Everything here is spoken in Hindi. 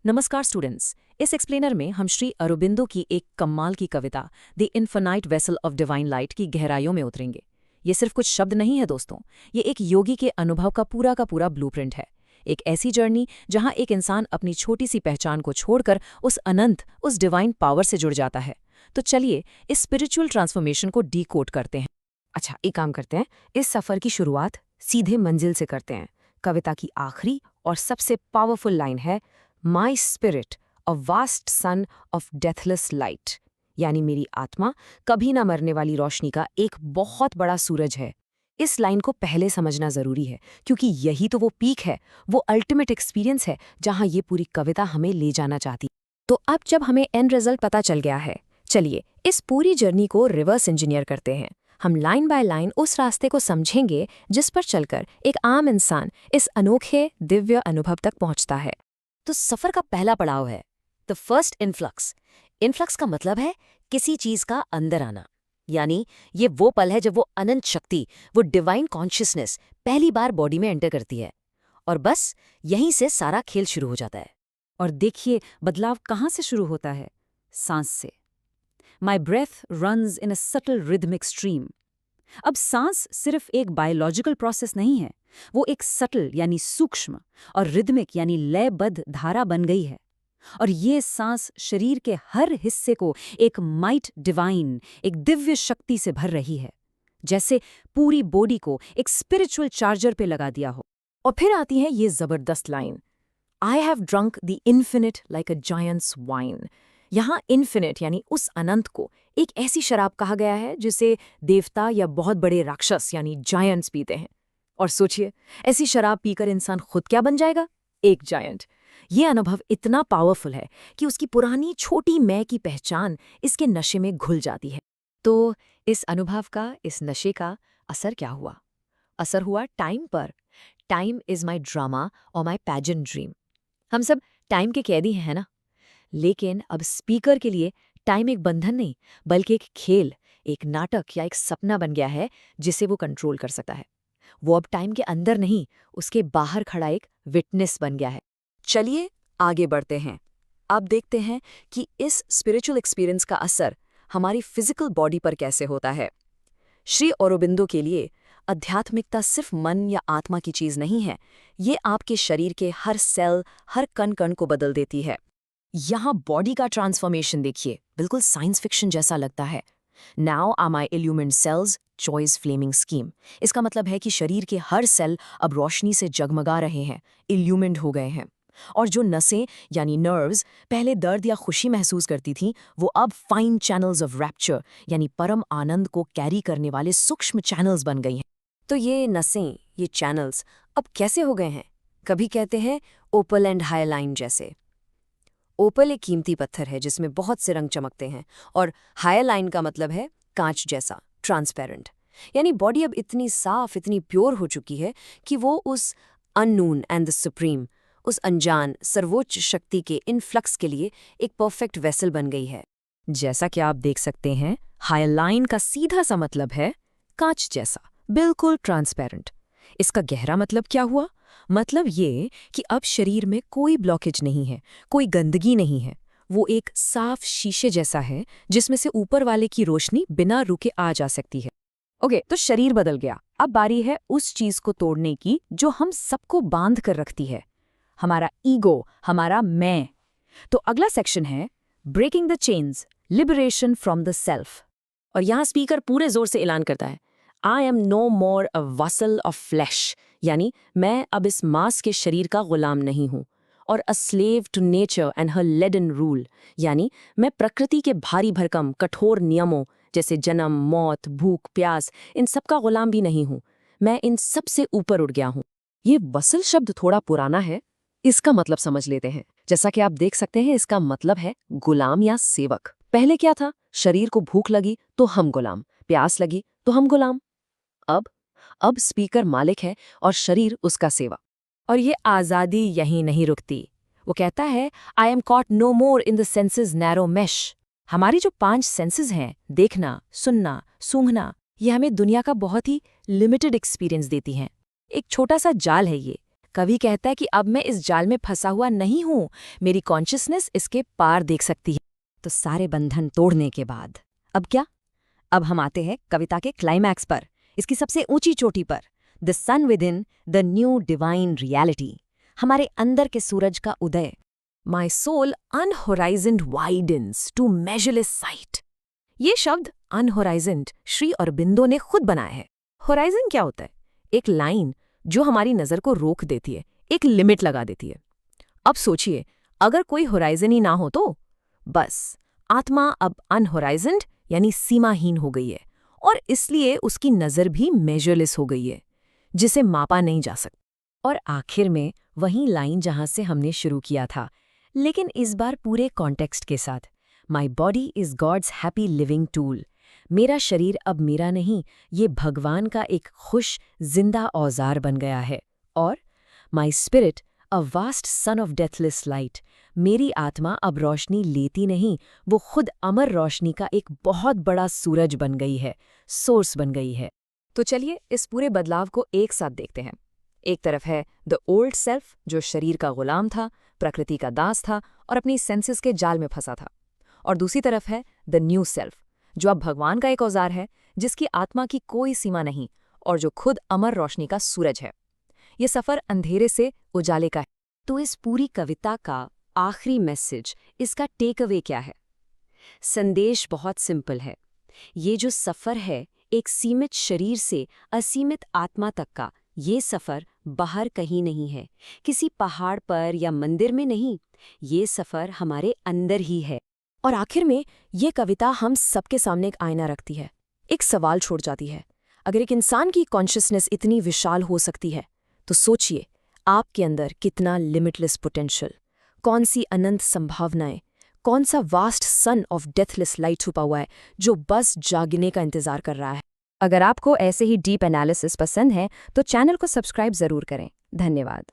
नमस्कार स्टूडेंट्स। इस एक्सप्लेनर में हम श्री अरबिंदो की एक कमाल की कविता the infinite vessel of divine light की गहराइयों में उतरेंगे। ये सिर्फ कुछ शब्द नहीं है दोस्तों, ये एक योगी के अनुभव का पूरा ब्लूप्रिंट है। एक ऐसी जर्नी जहां एक इंसान अपनी छोटी सी पहचान को छोड़कर उस अनंत, उस डिवाइन पावर से जुड़ जाता है। तो चलिए इस स्पिरिचुअल ट्रांसफॉर्मेशन को डीकोड करते हैं। अच्छा, एक काम करते हैं, इस सफर की शुरुआत सीधे मंजिल से करते हैं। कविता की आखिरी और सबसे पावरफुल लाइन है my spirit a vast son of deathless light, यानी मेरी आत्मा कभी ना मरने वाली रोशनी का एक बहुत बड़ा सूरज है। इस लाइन को पहले समझना जरूरी है, क्योंकि यही तो वो पीक है, वो अल्टीमेट एक्सपीरियंस है जहां ये पूरी कविता हमें ले जाना चाहती। तो अब जब हमें एंड रिजल्ट पता चल गया है, चलिए इस पूरी जर्नी को रिवर्स इंजीनियर करते हैं। हम लाइन बाय लाइन उस रास्ते को समझेंगे जिस पर चलकर एक आम इंसान इस अनोखे दिव्य अनुभव तक पहुंचता है। तो सफर का पहला पड़ाव है द फर्स्ट इन्फ्लक्स। इन्फ्लक्स का मतलब है किसी चीज का अंदर आना, यानी ये वो पल है जब वो अनंत शक्ति, वो डिवाइन कॉन्शियसनेस पहली बार बॉडी में एंटर करती है। और बस यहीं से सारा खेल शुरू हो जाता है। और देखिए बदलाव कहाँ से शुरू होता है? सांस से। My breath runs in a subtle rhythmic stream. अब सांस सिर्फ एक बायोलॉजिकल प्रोसेस नहीं है, वो एक सटल यानी सूक्ष्म और रिदमिक यानी लयबद्ध धारा बन गई है। और ये सांस शरीर के हर हिस्से को एक माइट डिवाइन, एक दिव्य शक्ति से भर रही है, जैसे पूरी बॉडी को एक स्पिरिचुअल चार्जर पे लगा दिया हो। और फिर आती है ये जबरदस्त line, I have drunk the infinite like a giants wine. यहाँ इन्फिनिट यानी उस अनंत को एक ऐसी शराब कहा गया है जिसे देवता या बहुत बड़े राक्षस यानी जायंट्स पीते हैं। और सोचिए, ऐसी शराब पीकर इंसान खुद क्या बन जाएगा? एक जायंट। ये अनुभव इतना पावरफुल है कि उसकी पुरानी छोटी मैं की पहचान इसके नशे में घुल जाती है। तो इस अनुभव का, इस नशे का असर क्या हुआ? असर हुआ टाइम पर। टाइम इज माई ड्रामा और माई पैजेंट ड्रीम। हम सब टाइम के कैदी हैं ना? लेकिन अब स्पीकर के लिए टाइम एक बंधन नहीं, बल्कि एक खेल, एक नाटक या एक सपना बन गया है जिसे वो कंट्रोल कर सकता है। वो अब टाइम के अंदर नहीं, उसके बाहर खड़ा एक विटनेस बन गया है। चलिए आगे बढ़ते हैं। अब देखते हैं कि इस स्पिरिचुअल एक्सपीरियंस का असर हमारी फिजिकल बॉडी पर कैसे होता है। श्री अरबिंदो के लिए आध्यात्मिकता सिर्फ मन या आत्मा की चीज नहीं है, ये आपके शरीर के हर सेल, हर कण कण को बदल देती है। यहाँ बॉडी का ट्रांसफॉर्मेशन देखिए, बिल्कुल साइंस फिक्शन जैसा लगता है। Now are my illumined cells choice flaming scheme. इसका मतलब है कि शरीर के हर सेल अब रोशनी से जगमगा रहे हैं, इल्यूमिन्ड हो गए हैं। और जो नसें यानी नर्व्स पहले दर्द या खुशी महसूस करती थीं, वो अब फाइन चैनल्स ऑफ रैप्चर यानी परम आनंद को कैरी करने वाले सूक्ष्म चैनल्स बन गई हैं। तो ये नसें, ये चैनल्स अब कैसे हो गए हैं? कभी कहते हैं ओपल एंड हाइलाइन जैसे। ओपल एक कीमती पत्थर है जिसमें बहुत से रंग चमकते हैं, और हाइलाइन का मतलब है कांच जैसा, ट्रांसपेरेंट। यानी बॉडी अब इतनी साफ, इतनी प्योर हो चुकी है कि वो उस अननोन एंड द सुप्रीम, उस अनजान सर्वोच्च शक्ति के इनफ्लक्स के लिए एक परफेक्ट वेसल बन गई है। जैसा कि आप देख सकते हैं, हाइलाइन का सीधा सा मतलब है कांच जैसा, बिल्कुल ट्रांसपेरेंट। इसका गहरा मतलब क्या हुआ? मतलब ये कि अब शरीर में कोई ब्लॉकेज नहीं है, कोई गंदगी नहीं है। वो एक साफ शीशे जैसा है जिसमें से ऊपर वाले की रोशनी बिना रुके आ जा सकती है। ओके, तो शरीर बदल गया। अब बारी है उस चीज को तोड़ने की जो हम सबको बांध कर रखती है, हमारा ईगो, हमारा मैं। तो अगला सेक्शन है breaking the chains, liberation from the self. और यहाँ स्पीकर पूरे जोर से ऐलान करता है, I am no more a vessel of flesh, यानी मैं अब इस मांस के शरीर का गुलाम नहीं हूं। और a slave to nature and her laden rule, यानी मैं प्रकृति के भारी भरकम कठोर नियमों जैसे जन्म, मौत, भूख, प्यास, इन सब का गुलाम भी नहीं हूं। मैं इन सब से ऊपर उठ गया हूं। ये वसल शब्द थोड़ा पुराना है, इसका मतलब समझ लेते हैं। जैसा कि आप देख सकते हैं, इसका मतलब है गुलाम या सेवक। पहले क्या था? शरीर को भूख लगी तो हम गुलाम, प्यास लगी तो हम गुलाम। अब स्पीकर मालिक है और शरीर उसका सेवा। और ये आज़ादी यहीं नहीं रुकती। वो कहता है, I am caught no more in the senses narrow mesh. हमारी जो 5 सेंसेस हैं, देखना, सुनना, सूंघना, ये हमें दुनिया का बहुत ही लिमिटेड एक्सपीरियंस देती हैं। एक छोटा सा जाल है ये, कवि कहता है कि अब मैं इस जाल में फंसा हुआ नहीं हूं, मेरी कॉन्शियसनेस इसके पार देख सकती है। तो सारे बंधन तोड़ने के बाद अब क्या? अब हम आते हैं कविता के क्लाइमैक्स पर, इसकी सबसे ऊंची चोटी पर। The sun within, the new divine reality, हमारे अंदर के सूरज का उदय। My soul unhorizoned widens to measureless sight. ये शब्द अनहोराइजन्ड श्री अरबिंदो ने खुद बनाया है। होराइजन क्या होता है? एक लाइन जो हमारी नज़र को रोक देती है, एक लिमिट लगा देती है। अब सोचिए, अगर कोई होराइजन ही ना हो तो बस आत्मा अब अनहोराइजन्ड यानी सीमाहीन हो गई है, और इसलिए उसकी नज़र भी मेजरलेस हो गई है, जिसे मापा नहीं जा सकता। और आखिर में वही लाइन जहां से हमने शुरू किया था, लेकिन इस बार पूरे कॉन्टेक्स्ट के साथ। My body is God's happy living tool. मेरा शरीर अब मेरा नहीं, ये भगवान का एक खुश जिंदा औजार बन गया है। और my spirit a vast son of deathless light. मेरी आत्मा अब रोशनी लेती नहीं, वो खुद अमर रोशनी का एक बहुत बड़ा सूरज बन गई है, सोर्स बन गई है। तो चलिए इस पूरे बदलाव को एक साथ देखते हैं। एक तरफ है द ओल्ड सेल्फ, जो शरीर का गुलाम था, प्रकृति का दास था और अपनी सेंसेस के जाल में फंसा था। और दूसरी तरफ है द न्यू सेल्फ, जो अब भगवान का एक औजार है, जिसकी आत्मा की कोई सीमा नहीं और जो खुद अमर रोशनी का सूरज है। ये सफ़र अंधेरे से उजाले का है। तो इस पूरी कविता का आखिरी मैसेज, इसका टेक अवे क्या है? संदेश बहुत सिंपल है। ये जो सफ़र है एक सीमित शरीर से असीमित आत्मा तक का, ये सफ़र बाहर कहीं नहीं है, किसी पहाड़ पर या मंदिर में नहीं, ये सफ़र हमारे अंदर ही है। और आखिर में ये कविता हम सबके सामने एक आईना रखती है, एक सवाल छोड़ जाती है। अगर एक इंसान की कॉन्शियसनेस इतनी विशाल हो सकती है, तो सोचिए आपके अंदर कितना लिमिटलेस पोटेंशियल, कौन सी अनंत संभावनाएं, कौन सा vast son of deathless light छुपा हुआ है जो बस जागने का इंतजार कर रहा है। अगर आपको ऐसे ही डीप एनालिसिस पसंद है तो चैनल को सब्सक्राइब ज़रूर करें। धन्यवाद।